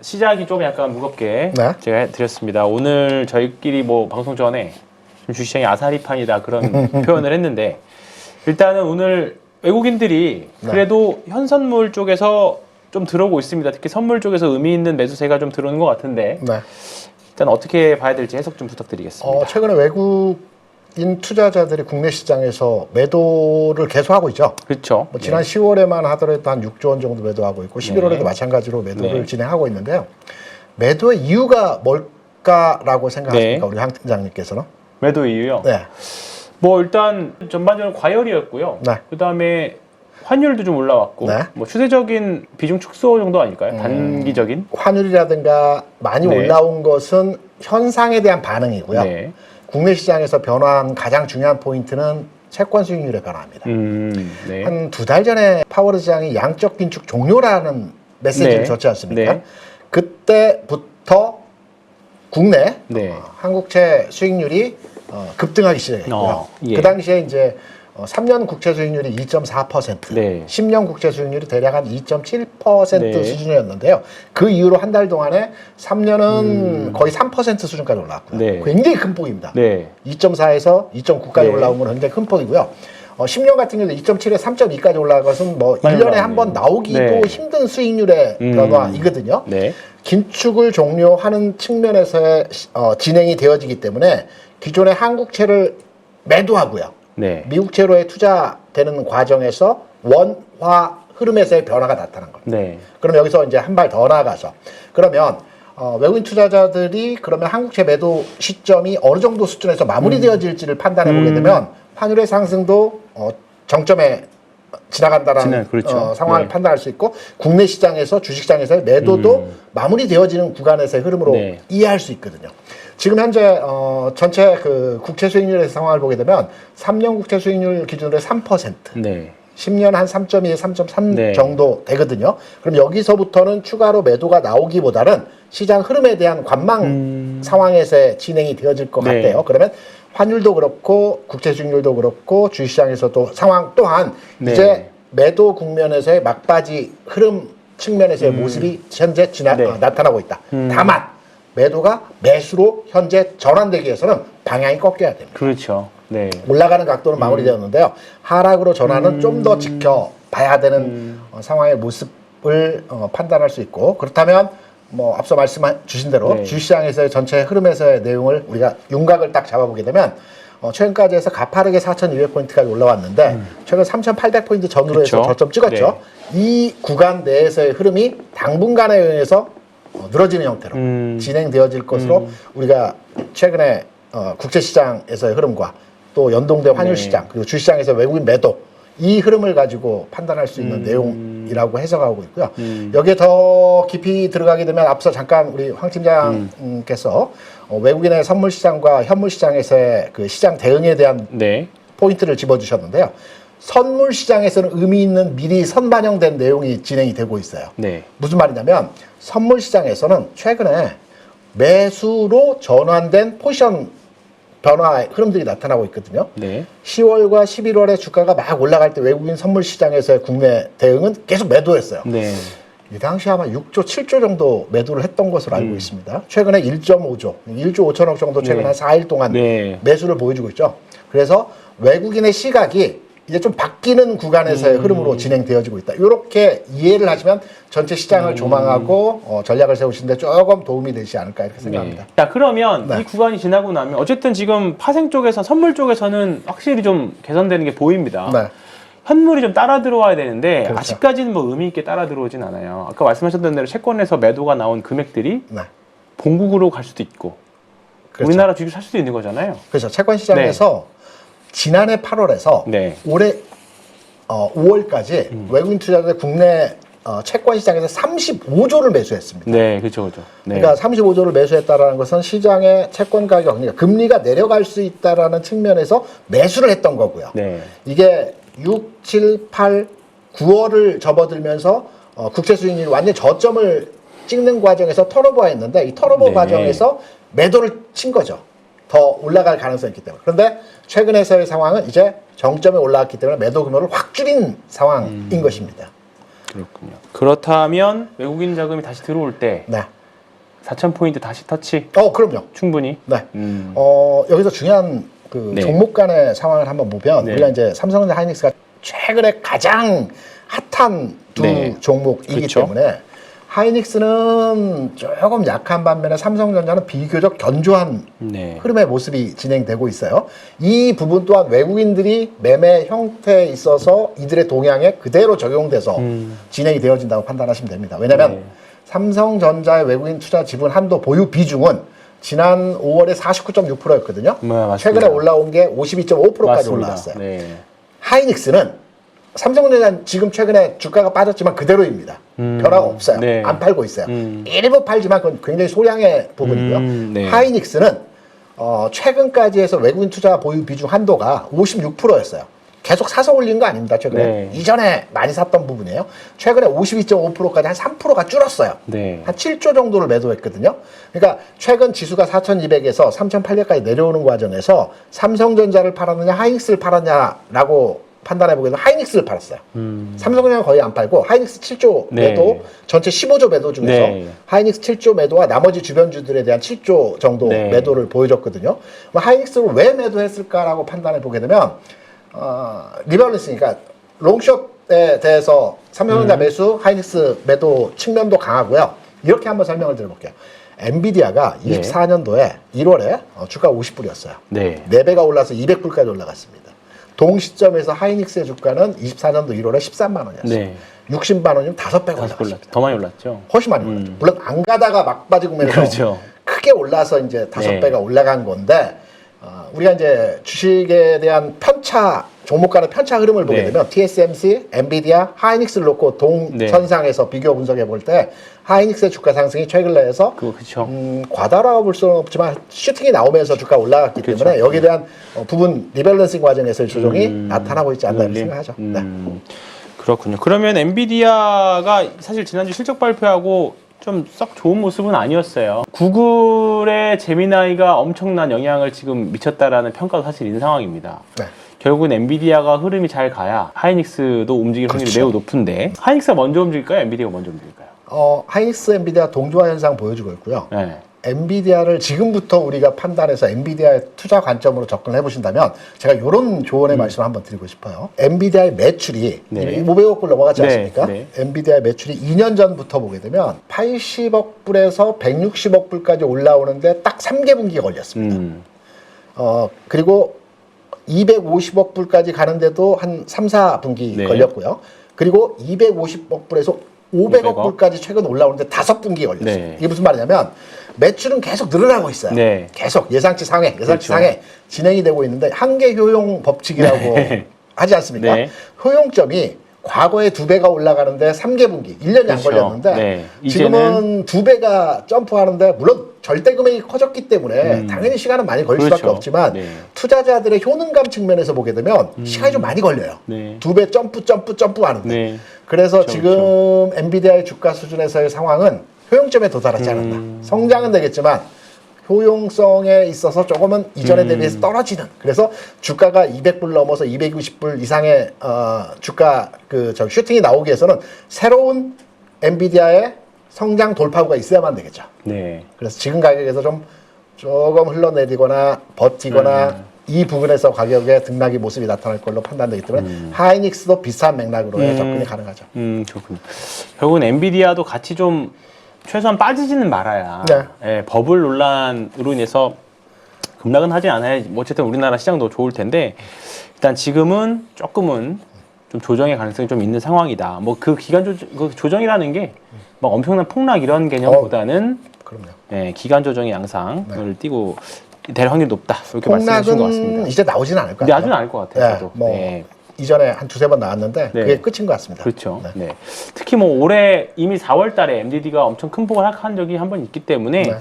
시작이 좀 약간 무겁게 네. 제가 드렸습니다. 오늘 저희끼리 뭐 방송 전에 좀 주시장이 아사리판이다 그런 표현을 했는데 일단은 오늘 외국인들이 그래도 현선물 쪽에서 좀 들어오고 있습니다. 특히 선물 쪽에서 의미 있는 매수세가 좀 들어오는 것 같은데 일단 어떻게 봐야 될지 해석 좀 부탁드리겠습니다. 최근에 외국인 투자자들이 국내 시장에서 매도를 계속하고 있죠. 그렇죠. 뭐 지난 10월에만 하더라도 한 6조 원 정도 매도하고 있고 11월에도 마찬가지로 매도를 진행하고 있는데요. 매도의 이유가 뭘까라고 생각하십니까? 우리 황 팀장님께서는? 매도 이유요? 네. 뭐 일단 전반적으로 과열이었고요. 그다음에 환율도 좀 올라왔고 뭐 추세적인 비중 축소 정도 아닐까요? 단기적인? 환율이라든가 많이 올라온 것은 현상에 대한 반응이고요. 국내 시장에서 변화한 가장 중요한 포인트는 채권 수익률의 변화입니다. 한 2달 전에 파월 의장이 양적 긴축 종료라는 메시지를 줬지 않습니까? 그때부터 국내 한국채 수익률이 급등하기 시작했고요. 그 당시에 이제 3년 국채 수익률이 2.4%, 10년 국채 수익률이 대략 한 2.7% 수준이었는데요. 그 이후로 한 달 동안에 3년은 거의 3% 수준까지 올라왔고요. 굉장히 큰 폭입니다. 2.4에서 2.9까지 올라온 건 굉장히 큰 폭이고요. 10년 같은 경우도 2.7에 3.2까지 올라간 것은 뭐 1년에 한 번 나오기도 힘든 수익률의 변화이거든요. 긴축을 종료하는 측면에서의 진행이 되어지기 때문에 기존의 한국채를 매도하고요. 미국채로에 투자되는 과정에서 원화 흐름에서의 변화가 나타난 겁니다. 그럼 여기서 이제 한 발 더 나아가서 그러면 외국인 투자자들이 그러면 한국채 매도 시점이 어느 정도 수준에서 마무리되어질지를 판단해 보게 되면 환율의 상승도 정점에 지나간다라는 상황을 판단할 수 있고 국내 시장에서 주식시장에서의 매도도 마무리되어지는 구간에서의 흐름으로 이해할 수 있거든요. 지금 현재 전체 그 국채 수익률의 상황을 보게 되면 3년 국채 수익률 기준으로 3%, 10년 한 3.2, 3.3 정도 되거든요. 그럼 여기서부터는 추가로 매도가 나오기보다는 시장 흐름에 대한 관망 상황에서 진행이 되어질 것 같아요. 그러면 환율도 그렇고 국채 수익률도 그렇고 주식시장에서도 상황 또한 이제 매도 국면에서의 막바지 흐름 측면에서의 모습이 현재 나타나고 있다. 다만 매도가 매수로 현재 전환되기 위해서는 방향이 꺾여야 됩니다. 그렇죠. 올라가는 각도는 마무리되었는데요. 하락으로 전환은 좀 더 지켜봐야 되는 상황의 모습을 판단할 수 있고 그렇다면 뭐 앞서 말씀 주신 대로 주식시장에서의 전체 흐름에서의 내용을 우리가 윤곽을 딱 잡아보게 되면 최근까지 해서 가파르게 4,200포인트까지 올라왔는데 최근 3,800포인트 전후로 해서 저점 찍었죠. 이 구간 내에서의 흐름이 당분간에 의해서 늘어지는 형태로 진행되어질 것으로 우리가 최근에 국제시장에서의 흐름과 또 연동된 환율시장 그리고 주식시장에서 외국인 매도 이 흐름을 가지고 판단할 수 있는 내용이라고 해석하고 있고요. 여기에 더 깊이 들어가게 되면 앞서 잠깐 우리 황 팀장께서 외국인의 선물시장과 현물시장에서의 그 시장 대응에 대한 포인트를 집어주셨는데요. 선물시장에서는 의미 있는 미리 선반영된 내용이 진행이 되고 있어요. 무슨 말이냐면 선물시장에서는 최근에 매수로 전환된 포지션 변화의 흐름들이 나타나고 있거든요. 10월과 11월에 주가가 막 올라갈 때 외국인 선물 시장에서의 국내 대응은 계속 매도했어요. 이 당시 아마 6조, 7조 정도 매도를 했던 것으로 알고 있습니다. 최근에 1.5조, 1조 5천억 정도 최근 한 4일 동안 매수를 보여주고 있죠. 그래서 외국인의 시각이 이제 좀 바뀌는 구간에서의 흐름으로 진행되어지고 있다. 이렇게 이해를 하시면 전체 시장을 조망하고 전략을 세우시는데 조금 도움이 되지 않을까 이렇게 생각합니다. 자, 그러면 이 구간이 지나고 나면 어쨌든 지금 파생 쪽에서 선물 쪽에서는 확실히 좀 개선되는 게 보입니다. 현물이 좀 따라 들어와야 되는데 아직까지는 뭐 의미 있게 따라 들어오진 않아요. 아까 말씀하셨던 대로 채권에서 매도가 나온 금액들이 본국으로 갈 수도 있고 우리나라 주식 살 수도 있는 거잖아요. 그렇죠. 채권 시장에서 지난해 8월에서 올해 5월까지 외국인 투자자들 국내 채권 시장에서 35조를 매수했습니다. 그렇죠. 그러니까 35조를 매수했다라는 것은 시장의 채권 가격, 그러니까 금리가 내려갈 수 있다라는 측면에서 매수를 했던 거고요. 이게 6, 7, 8, 9월을 접어들면서 국채 수익률이 완전 저점을 찍는 과정에서 턴오버가 있는데 이 턴오버 과정에서 매도를 친 거죠. 더 올라갈 가능성이 있기 때문에. 그런데 최근에서의 상황은 이제 정점에 올라왔기 때문에 매도 규모를 확 줄인 상황인 것입니다. 그렇군요. 그렇다면 외국인 자금이 다시 들어올 때 네. 4,000포인트 다시 터치 그럼요. 충분히. 네. 여기서 중요한 그 네. 종목 간의 상황을 한번 보면 네. 우리가 이제 삼성전자 하이닉스가 최근에 가장 핫한 두 네. 종목이기 그렇죠. 때문에 하이닉스는 조금 약한 반면에 삼성전자는 비교적 견조한 네. 흐름의 모습이 진행되고 있어요. 이 부분 또한 외국인들이 매매 형태에 있어서 이들의 동향에 그대로 적용돼서 진행이 되어진다고 판단하시면 됩니다. 왜냐하면 네. 삼성전자의 외국인 투자 지분 한도 보유 비중은 지난 5월에 49.6%였거든요. 맞습니다. 최근에 올라온 게 52.5%까지 맞습니다. 올라왔어요. 네. 하이닉스는 삼성전자는 지금 최근에 주가가 빠졌지만 그대로입니다. 변화가 없어요. 네. 안 팔고 있어요. 일부 팔지만 그건 굉장히 소량의 부분이고요. 네. 하이닉스는 최근까지 해서 외국인 투자 보유 비중 한도가 56%였어요. 계속 사서 올린 거 아닙니다. 최근에. 네. 이전에 많이 샀던 부분이에요. 최근에 52.5%까지 한 3%가 줄었어요. 네. 한 7조 정도를 매도했거든요. 그러니까 최근 지수가 4,200에서 3,800까지 내려오는 과정에서 삼성전자를 팔았느냐 하이닉스를 팔았냐라고 판단해 보게 되면 하이닉스를 팔았어요. 삼성전자는 거의 안 팔고 하이닉스 7조 네. 매도, 전체 15조 매도 중에서 네. 하이닉스 7조 매도와 나머지 주변주들에 대한 7조 정도 네. 매도를 보여줬거든요. 하이닉스를 왜 매도했을까라고 판단해 보게 되면 리밸런싱, 그러니까 롱숏에 대해서 삼성전자 매수, 하이닉스 매도 측면도 강하고요. 이렇게 한번 설명을 드려볼게요. 엔비디아가 네. 24년도에 1월에 주가 50불이었어요. 네. 4배가 올라서 200불까지 올라갔습니다. 동시점에서 하이닉스의 주가는 24년도 1월에 13만 원이었어요. 네. 60만 원이면 5배가 다시 올라갔습니다. 올랐죠. 더 많이 올랐죠. 훨씬 많이 올랐죠. 물론 안 가다가 막바지 국면에서 그렇죠. 크게 올라서 이제 5배가 네. 올라간 건데 우리가 이제 주식에 대한 편차, 종목 간의 편차 흐름을 보게 네. 되면 TSMC, 엔비디아, 하이닉스를 놓고 동선상에서 비교 분석해 볼 때 하이닉스의 주가 상승이 최근 내에서 그렇죠. 과다라고 볼 수는 없지만 슈팅이 나오면서 주가 올라갔기 그렇죠. 때문에 여기에 대한 부분 리밸런싱 과정에서의 조정이 나타나고 있지 않나 이렇게 생각하죠. 네. 그렇군요. 그러면 엔비디아가 사실 지난주 실적 발표하고 좀 썩 좋은 모습은 아니었어요. 구글의 제미나이가 엄청난 영향을 지금 미쳤다라는 평가도 사실 있는 상황입니다. 네. 결국은 엔비디아가 흐름이 잘 가야 하이닉스도 움직일 확률이 그렇죠. 매우 높은데 하이닉스가 먼저 움직일까요? 엔비디아가 먼저 움직일까요? 하이닉스, 엔비디아 동조화 현상 보여주고 있고요. 네. 엔비디아를 지금부터 우리가 판단해서 엔비디아의 투자 관점으로 접근을 해보신다면 제가 이런 조언의 말씀을 한번 드리고 싶어요. 엔비디아의 매출이 네. 이미 500억 불 넘어갔지 네, 않습니까? 네. 엔비디아의 매출이 2년 전부터 보게 되면 80억 불에서 160억 불까지 올라오는데 딱 3개 분기가 걸렸습니다. 그리고 250억 불까지 가는데도 한 3, 4분기 네. 걸렸고요. 그리고 250억 불에서 500억 불까지 최근 올라오는데 5분기 걸렸어요. 네. 이게 무슨 말이냐면 매출은 계속 늘어나고 있어요. 네. 계속 예상치 상회 그렇죠. 진행이 되고 있는데 한계 효용 법칙이라고 네. 하지 않습니까? 네. 효용점이 과거에 2배가 올라가는데 3개 분기, 1년이 안 그렇죠. 걸렸는데 네. 지금은 2배가 점프하는데 물론 절대 금액이 커졌기 때문에 당연히 시간은 많이 걸릴 그렇죠. 수밖에 없지만 네. 투자자들의 효능감 측면에서 보게 되면 시간이 좀 많이 걸려요. 네. 2배 점프 하는데. 네. 그래서 그렇죠, 지금 엔비디아의 주가 수준에서의 상황은 효용점에 도달하지 않았나. 성장은 되겠지만 효용성에 있어서 조금은 이전에 대비해서 떨어지는. 그래서 주가가 200불 넘어서 260불 이상의 주가 슈팅이 나오기 위해서는 새로운 엔비디아의 성장 돌파구가 있어야만 되겠죠. 네. 그래서 지금 가격에서 조금 흘러내리거나 버티거나 이 부분에서 가격의 등락의 모습이 나타날 걸로 판단되기 때문에 하이닉스도 비슷한 맥락으로의 접근이 가능하죠. 그렇군요. 결국은 엔비디아도 같이 좀 최소한 빠지지는 말아야 네. 예, 버블 논란으로 인해서 급락은 하지 않아야 뭐 어쨌든 우리나라 시장도 좋을 텐데 일단 지금은 조금은 좀 조정의 가능성이 좀 있는 상황이다. 뭐 그 기간 조정이라는 게 막 엄청난 폭락 이런 개념보다는 그럼요. 예, 기간 조정의 양상을 띠고 될 확률이 높다. 이렇게 말씀하신 것 같습니다. 폭락은 이제 나오지는 않을 것 근데 같아요. 아주는 않을 것 같아요. 네, 저도. 뭐 네. 이전에 한 두세 번 나왔는데 네. 그게 끝인 것 같습니다. 그렇죠. 네. 네. 특히 뭐 올해 이미 4월 달에 MDD가 엄청 큰 폭을 한 적이 한 번 있기 때문에 네.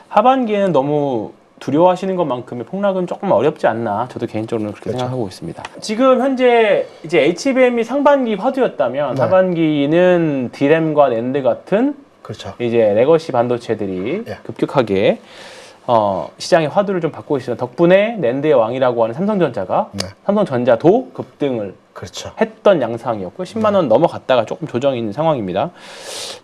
하반기에는 너무 두려워하시는 것만큼의 폭락은 조금 어렵지 않나 저도 개인적으로는 그렇게 그렇죠. 생각하고 있습니다. 지금 현재 이제 HBM이 상반기 화두였다면 네. 하반기는 D램과 낸드 같은 그렇죠. 이제 레거시 반도체들이 예. 급격하게 시장의 화두를 좀 받고 있어요. 덕분에 낸드의 왕이라고 하는 삼성전자가 네. 삼성전자도 급등을 그렇죠. 했던 양상이었고 10만 원 넘어갔다가 조금 조정인 상황입니다.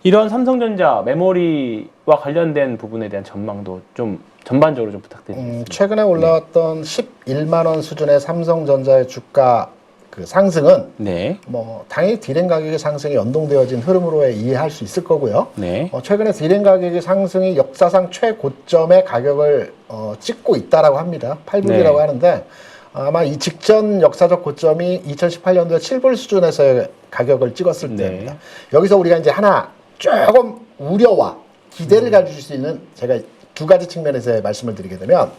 이런 삼성전자 메모리와 관련된 부분에 대한 전망도 좀 전반적으로 좀 부탁드리겠습니다. 최근에 올라왔던 11만 원 수준의 삼성전자의 주가 그 상승은 네. 뭐 당연히 디램 가격의 상승이 연동되어진 흐름으로 이해할 수 있을 거고요. 네. 최근에 디램 가격의 상승이 역사상 최고점의 가격을 찍고 있다라고 합니다. 8불이라고 하는데 아마 이 직전 역사적 고점이 2018년도에 7불 수준에서의 가격을 찍었을 때입니다. 여기서 우리가 이제 하나 조금 우려와 기대를 가질 수 있는 제가 두 가지 측면에서 말씀을 드리게 되면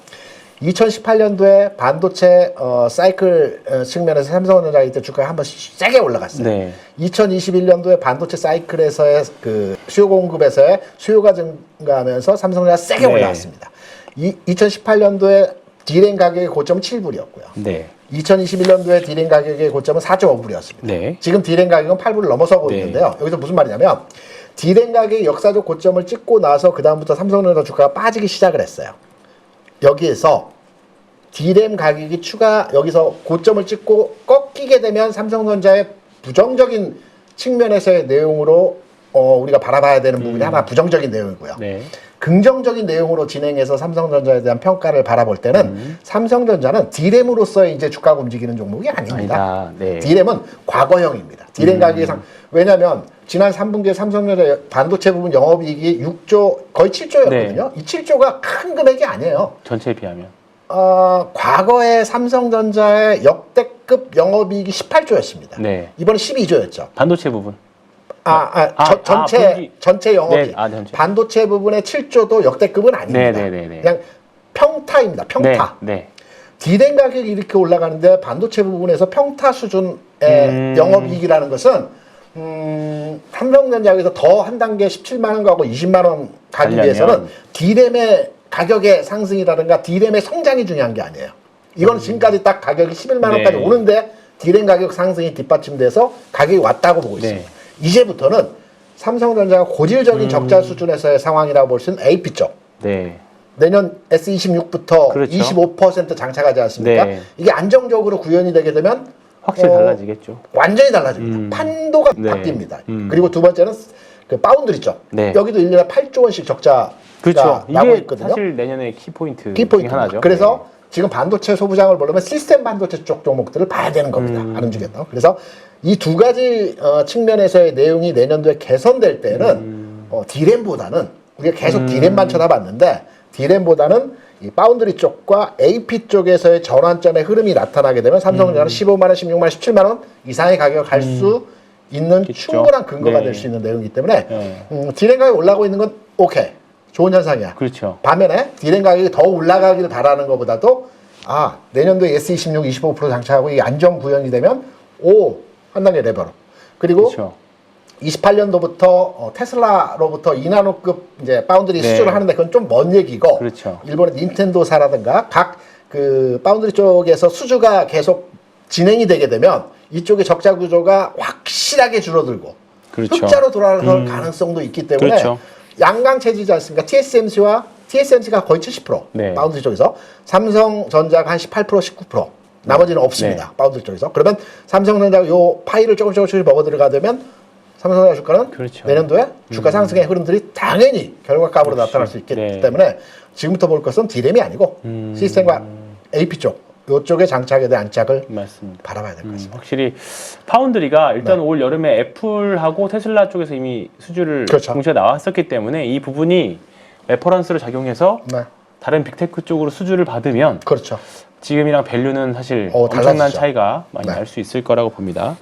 2018년도에 반도체 사이클 측면에서 삼성전자 이때 주가가 한번 세게 올라갔어요. 네. 2021년도에 반도체 사이클에서의 그 수요 공급에서의 수요가 증가하면서 삼성전자가 세게 올라왔습니다. 2018년도에 디램 가격의 고점은 7불이었고요. 네. 2021년도에 디램 가격의 고점은 4.5불이었습니다. 네. 지금 디램 가격은 8불을 넘어서고 있는데요. 여기서 무슨 말이냐면 디램 가격의 역사적 고점을 찍고 나서 그 다음부터 삼성전자 주가가 빠지기 시작을 했어요. 여기에서 디램 가격이 여기서 고점을 찍고 꺾이게 되면 삼성전자의 부정적인 측면에서의 내용으로 우리가 바라봐야 되는 부분이 하나 부정적인 내용이고요. 네. 긍정적인 내용으로 진행해서 삼성전자에 대한 평가를 바라볼 때는 삼성전자는 디램으로서의 이제 주가가 움직이는 종목이 아닙니다. 네. 디램은 과거형입니다. 디램 가격이 왜냐하면 지난 3분기에 삼성전자 반도체 부분 영업이익이 6조 거의 7조였거든요. 이 7조가 큰 금액이 아니에요. 전체에 비하면. 과거에 삼성전자의 역대급 영업이익이 18조였습니다. 네. 이번에 12조였죠. 반도체 부분. 전체 영업이익. 전체. 반도체 부분의 7조도 역대급은 아닙니다. 그냥 평타입니다. 평타. 디램 가격이 이렇게 올라가는데 반도체 부분에서 평타 수준의 영업이익이라는 것은 삼성전자에서 더 한 단계 17만 원 가고 20만 원 가기 위해서는 디램의 가격의 상승이라든가 디램의 성장이 중요한 게 아니에요. 이건 지금까지 딱 가격이 11만 원까지 오는데 디램 가격 상승이 뒷받침돼서 가격이 왔다고 보고 있습니다. 이제부터는 삼성전자가 고질적인 적자 수준에서의 상황이라고 볼 수 있는 AP 쪽. 내년 S26부터 그렇죠. 25% 장착하지 않습니까? 이게 안정적으로 구현이 되게 되면 확실히 달라지겠죠. 완전히 달라집니다. 판도가 바뀝니다. 그리고 두 번째는 그 파운드리 쪽. 여기도 1년에 8조 원씩 적자가 나고 있거든요. 사실 내년의 키포인트 중에 하나죠. 그래서 지금 반도체 소부장을 보려면 시스템 반도체 쪽 종목들을 봐야 되는 겁니다. 안 움직였다. 그래서 이 두 가지 측면에서의 내용이 내년도에 개선될 때는 디램보다는 우리가 계속 디램만 쳐다봤는데 디램보다는 이 파운드리 쪽과 AP 쪽에서의 전환점의 흐름이 나타나게 되면 삼성전자는 15만 원, 16만 원, 17만 원 이상의 가격을 갈 수 있는 충분한 근거가 될 수 있는 내용이기 때문에 디램 가격이 올라가고 있는 건 오케이. 좋은 현상이야. 그렇죠. 반면에 디램 가격이 더 올라가기를 바라는 것보다도 내년도에 S26 25% 장착하고 이 안정 구현이 되면 한 단계 레벨업. 그리고 28년도부터 테슬라로부터 2나노급 이제 파운드리 수주를 하는데 그건 좀 먼 얘기고 일본의 닌텐도사라든가 각 그 파운드리 쪽에서 수주가 계속 진행이 되게 되면 이쪽의 적자 구조가 확실하게 줄어들고 흑자로 돌아갈 가능성도 있기 때문에 양강체지지 않습니까? TSMC가 거의 70% 파운드리 쪽에서 삼성전자가 한 18% 19% 나머지는 없습니다. 파운드리 쪽에서. 그러면 삼성전자가 요 파이를 조금씩 먹어 들어가되면 삼성전자 주가는 내년도에 주가 상승의 흐름들이 당연히 결과값으로 나타날 수 있기 때문에 지금부터 볼 것은 디램이 아니고 시스템과 AP 쪽 이쪽에 장착에 대한 안착을 바라봐야 될 것 같습니다. 확실히 파운드리가 일단 올 여름에 애플하고 테슬라 쪽에서 이미 수주를 공시가 나왔었기 때문에 이 부분이 레퍼런스로 작용해서 다른 빅테크 쪽으로 수주를 받으면 지금이랑 밸류는 사실 엄청난 차이가 많이 날 수 있을 거라고 봅니다.